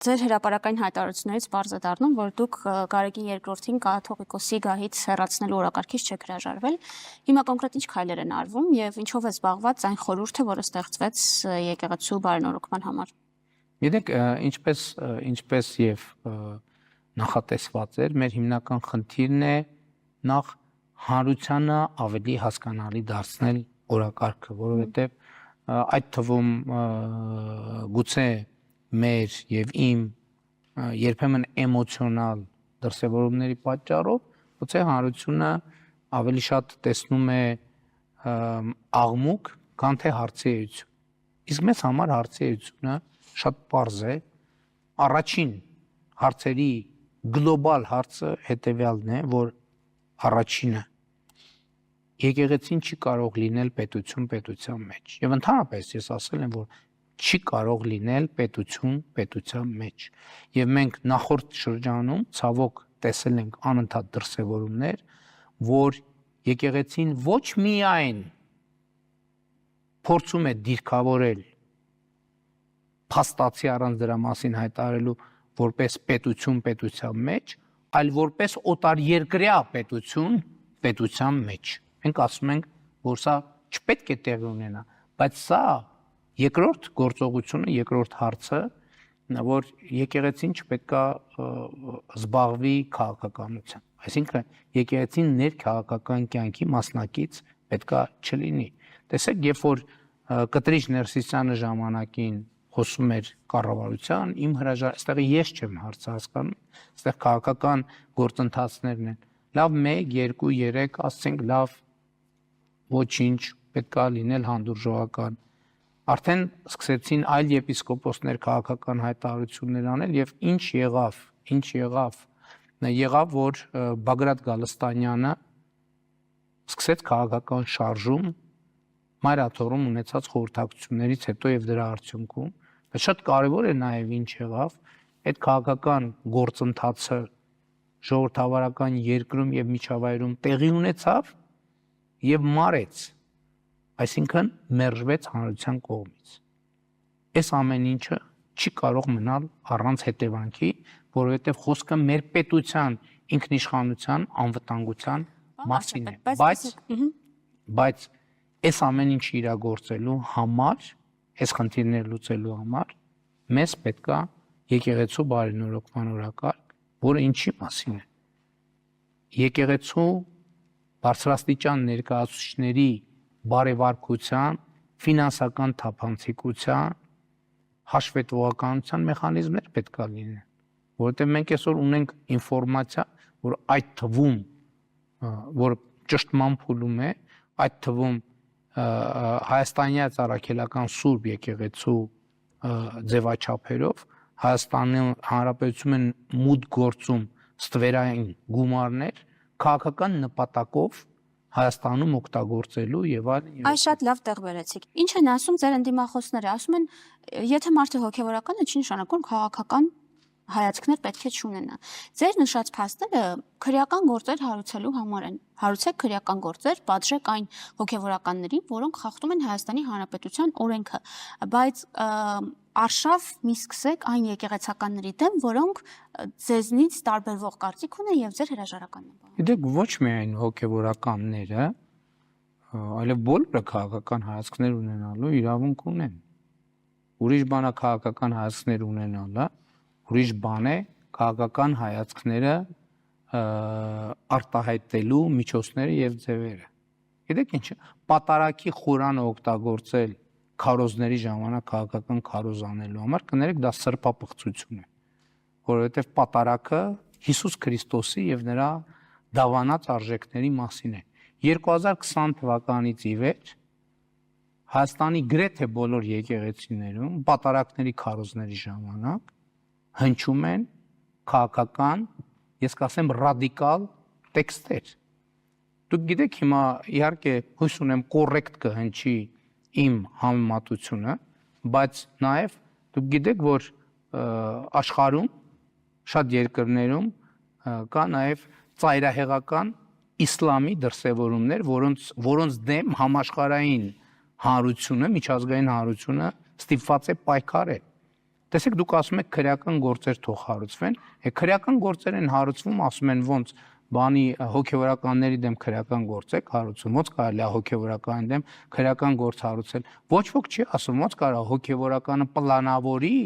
Ձեր հրապարակային հայտարարություններից պարզ է դառնում, որ դուք Գարեգին երկրորդին կաթողիկոսի գահից հեռացնելու օրակարգից չեք հրաժարվել։ Հիմա կոնկրետ ինչ քայլեր են արվում եւ ինչով է զբաղված այն խորհուրդը, որը ստեղծվեց եկեղեցու բարենորոգման համար։ Գիտեք, ինչպես եւ նախատեսված էր, մեր հիմնական խնդիրն է նախ հանրությանը ավելի հասկանալի դարձնել օրակարգը, որովհետեւ այդ թվում գուցե մեր եւ իմ երբեմն էմոցիոնալ դրսևորումների պատճառով գուցե հանրությունը ավելի շատ տեսնում է աղմուկ, քան թե հարցի էություն։ Իսկ մեզ համար հարցի էությունը շատ պարզ է։ Առաջին հարցերի գլոբալ հարցը հետեւյալն է, որ առաջինը եկեղեցին չի կարող լինել պետություն պետության մեջ։ Եվ ընդհանրապես ես ասել եմ, որ չի կարող լինել պետություն պետության մեջ։ Եվ մենք նախորդ շրջանում ցավոք տեսել ենք անընդհատ դրսևորումներ, որ եկեղեցին ոչ միայն փորձում է դիրքավորել փաստացի առանց դրա մասին հայտարարելու որպես պետություն պետության մեջ, այլ որպես օտարերկրյա պետություն պետության մեջ։ Մենք ասում ենք, որ սա չպետք է տեղի ունենա, բայց սա երկրորդ գործողությունը, երկրորդ հարցը, որ եկեղեցին չպետքա զբաղվի քաղաքականությամբ։ Այսինքն եկեղեցին ներքաղաքական կյանքի մասնակից պետքա չլինի։ Տեսեք, երբ որ Կտրիչ Ներսիսյանը ժամանակին խոսում էր կառավարության, իմ այստեղ ես չեմ հարցը հասկանում, այստեղ քաղաքական գործընթացներն են։ Լավ 1, 2, 3, ասենք լավ ոչինչ պետքա լինել հանդուրժողական։ Արդեն սկսեցին այլ եպիսկոպոսներ քաղաքական հայտարարություններ անել եւ ինչ եղավ, որ Բագրատ Գալստանյանը սկսեց քաղաքական շարժում մայրաթոռում ունեցած խորհրդակցություններից հետո եւ դրա արդյունքում, բայց շատ կարեւոր է նաեւ ինչ եղավ, այդ քաղաքական գործընթացը ժողովրդավարական երկրում եւ միջավայրում տեղի ունեցավ եւ մարեց, այսինքն մերժվեց հանրության կողմից։ Այս ամեն ինչը չի կարող մնալ առանց հետևանքի, որովհետև խոսքը մեր պետության ինքնիշխանության անվտանգության մասին է։ Բայց այս ամեն ինչը իրագործելու համար, այս խնդիրները լուծելու համար մեզ պետքա եկեղեցու բարենորոգման օրակարգ, որը ինչի մասին է։ Եկեղեցու բարձրաստիճան ներկայացուցիչների բարևարկության, ֆինանսական թափանցիկության, հաշվետվողականության մեխանիզմներ պետք է լինեն, որովհետև մենք այսօր ունենք ինֆորմացիա, որ այդ թվում, որ ճշտման փուլում է, այդ թվում Հայաստանյաց առաքելական Սուրբ եկեղեցու ձևաչափերով Հայաստանի Հանրապետությունում են մուտք գործում ստվերային գումարներ քաղաքական նպատակով Հայաստանում օգտագործելու եւ այլն։ Այս շատ լավ տեղ բերեցիք։ Ինչ են ասում ձեր ընդդիմախոսները, ասում են, եթե մարդը հոգեվորական է, չի նշանակում քաղաքական հայացքներ պետք է չունենա։ Ձեր նշած փաստերը քրեական գործեր հարուցելու համար են։ Հարուցեք քրեական գործեր, պատժեք այն հոգեվորականներին, որոնք խախտում են Հայաստանի Հանրապետության օրենքը, բայց արշավ մի սկսեք այն եկեղեցականների դեմ, որոնք ձեզնից տարբերվող կարծիք ունեն եւ ձեր հրաժարականն են։ Գիտեք, ոչ միայն հոգեվորականները, այլև բոլորը քաղաքական հայացքներ ունենալու իրավունք ունեն։ Ուրիշ բան է քաղաքական հայացքներ ունենալը, ուրիշ բան է քաղաքական հայացքները արտահայտելու միջոցները եւ ձևերը։ Գիտեք ինչ, պատարակի խորանը օգտագործել քարոզների ժամանակ քաղաքական քարոզ անելու համար, կներեք, դա սրբապղծություն է, որովհետեւ պատարակը Հիսուս Քրիստոսի եւ նրա դավանած արժեքների մասին է։ 2020 թվականից ի վեր Հայաստանի գրեթե բոլոր եկեղեցիներում պատարակների քարոզների ժամանակ հնչում են քաղաքական, ես կասեմ ռադիկալ տեքստեր։ Դուք գիտեք հիմա իհարկե հույս ունեմ կոռեկտ կհնչի իմ համեմատությունը, բայց նաև դուք գիտեք, որ աշխարհում շատ երկրներում կա նաև ծայրահեղական իսլամի դրսևորումներ, որոնց դեմ համաշխարհային հանրությունը, միջազգային հանրությունը ստիպված է պայքարել։ Տեսեք, դուք ասում եք քրեական գործեր թող հարուցվեն, քրեական գործեր են հարուցվում, ասում են ոնց բանի հոգևորականների դեմ քրեական գործ եք հարուցում, ոնց կարելի է հոգևորականի դեմ քրեական գործ հարուցել։ Ոչ ոք չի ասում, ոնց կարա հոգևորականը պլանավորի,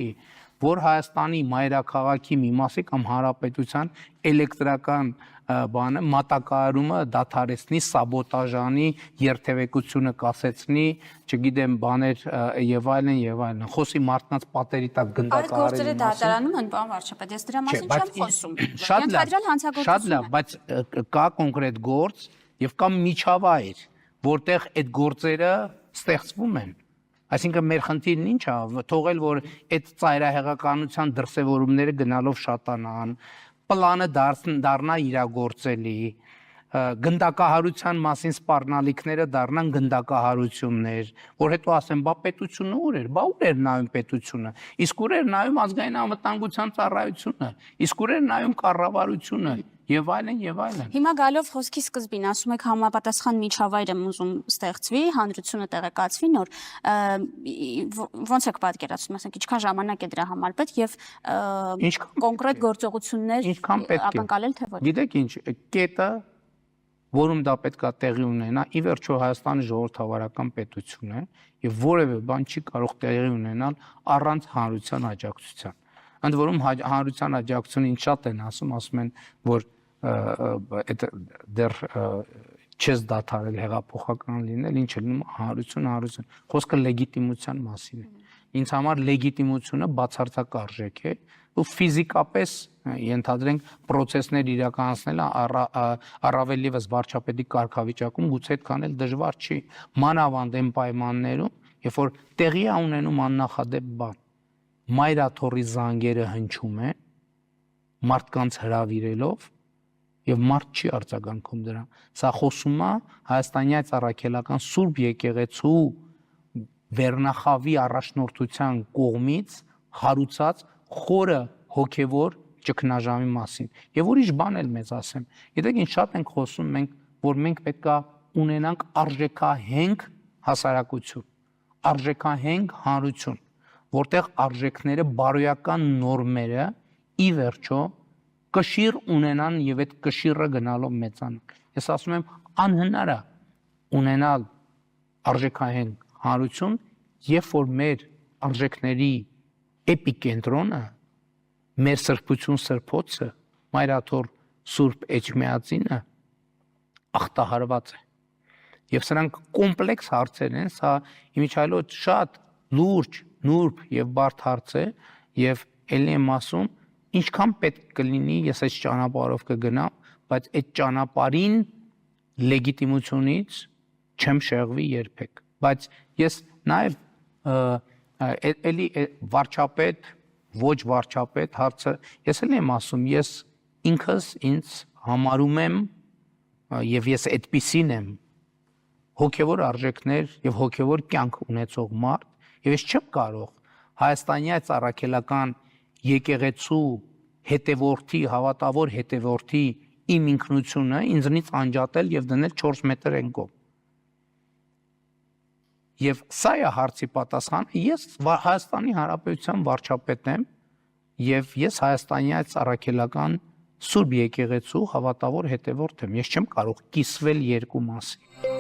որ Հայաստանի մայրաքաղաքի մի մասի կամ հանրապետության էլեկտրական բանը մատակարարումը դադարեցնի, սաբոտաժանի, երթևեկությունը կասեցնի, չգիտեմ, բաներ եւ այլն եւ այլն։ Խոսի մարդկանց պատերի տակ գնդակահարելու Այդ գործերը դատարանում են, պարոն վարչապետ, ես դրա մասին չեմ խոսում։ Ենթադրյալ Շատ լավ, բայց կա կոնկրետ գործ եւ կա միջավայր, որտեղ այդ գործերը ստեղծվում են։ Այսինքն մեր խնդիրն ինչ է, թողել որ այդ ծայրահեղականության դրսևորումները գնալով շատանան, պլանը դառնա իրագործելի, գնդակահարության մասին սպառնալիքները դառնան գնդակահարություններ, որ հետո ասեն, բա պետությունը ուր էր, բա ուր էր նայում պետությունը, իսկ ուր էր նայում ազգային անվտանգության ծառայությունը, իսկ ուր էր նայում կառավարությունը եւ այլն եւ այլն։ Հիմա գալով խոսքի սկզբին ասում եք համապատասխան միջավայր եմ ուզում ստեղծվի, հանրությունը տեղեկացվի նոր, ոնց եք պատկերացնում, ասենք ինչքան ժամանակ է դրա համար պետք եւ կոնկրետ գործողություններ ակնկալել թե ոչ։ Գիտեք ինչ, կետը, որում դա պետք է տեղի ունենա, ի վերջո Հայաստանի ժողովրդավարական պետություն է եւ որևէ բան չի կարող տեղի ունենալ առանց հանրության աջակցության։ Ընդ որում հանրության աջակցությունը ինչ շատ են ասում են, որ դեռ չես դադարել հեղափոխական լինել, ինչ լինում հանրություն։ Խոսքը լեգիտիմության մասին է։ Ինձ համար լեգիտիմությունը բացարձակ արժեք է, ու ֆիզիկապես ենթադրենք process-ներ իրականացնելը առավել եւս վարչապետի կարգավիճակում գուցե այդքան էլ դժվար չի, մանավանդ այն պայմաններում, երբ որ տեղի է ունենում աննախադեպ բան, մայրաթոռի զանգերը հնչում են մարդկանց հրավիրելով եւ մարդ չի արձագանքում դրան։ Սա խոսում է հայաստանյան առաքելական Սուրբ եկեղեցու վերնախավի առաջնորդության կողմից հարուցած խորը հոգևոր ճգնաժամի մասին։ Եվ ուրիշ բան էլ մեզ ասեմ։ Գիտեք ինչ շատ ենք խոսում մենք, որ մենք պետքա ունենանք արժեքահենք հասարակություն, արժեքահենք հանրություն, որտեղ արժեքները, բարոյական նորմերը ի վերջո կշիռ ունենան եւ այդ կշիռը գնալով մեծանան։ Ես ասում եմ անհնար է ունենալ արժեքահենք հանրություն, երբ որ մեր արժեքների էպիկենտրոնը, մեր սրբություն սրբոցը, մայրաթոռ Սուրբ Էջմիածինը ախտահարված է։ Եվ սրանք կոմպլեքս հարցեր են, սա իմիջիայլոց շատ լուրջ, նուրբ եւ բարդ հարց է, եւ ելի եմ ասում, ինչքան պետք կլինի, ես այս ճանապարհով կգնամ, բայց այդ ճանապարհին լեգիտիմությունից չեմ շեղվի երբեք։ Բայց ես նաև էլի վարչապետ, ոչ վարչապետ հարցը, ես էլ եմ ասում, ես ինքս ինձ համարում եմ եւ ես այդպիսին եմ հոգեվոր արժեքներ եւ հոգեվոր կյանք ունեցող մարդ, եւ ես չեմ կարող հայաստանյան առաքելական եկեղեցու հետևորդի, հավատավոր հետևորդի իմ ինքնությունը ինձնից անջատել եւ դնել 4 մետր են կողմ։ Եվ սա է հարցի պատասխանը, ես Հայաստանի Հանրապետության վարչապետ եմ եւ ես հայաստանյան առաքելական Սուրբ եկեղեցու հավատավոր հետևորդ եմ։ Ես չեմ կարող կիսվել երկու մասի։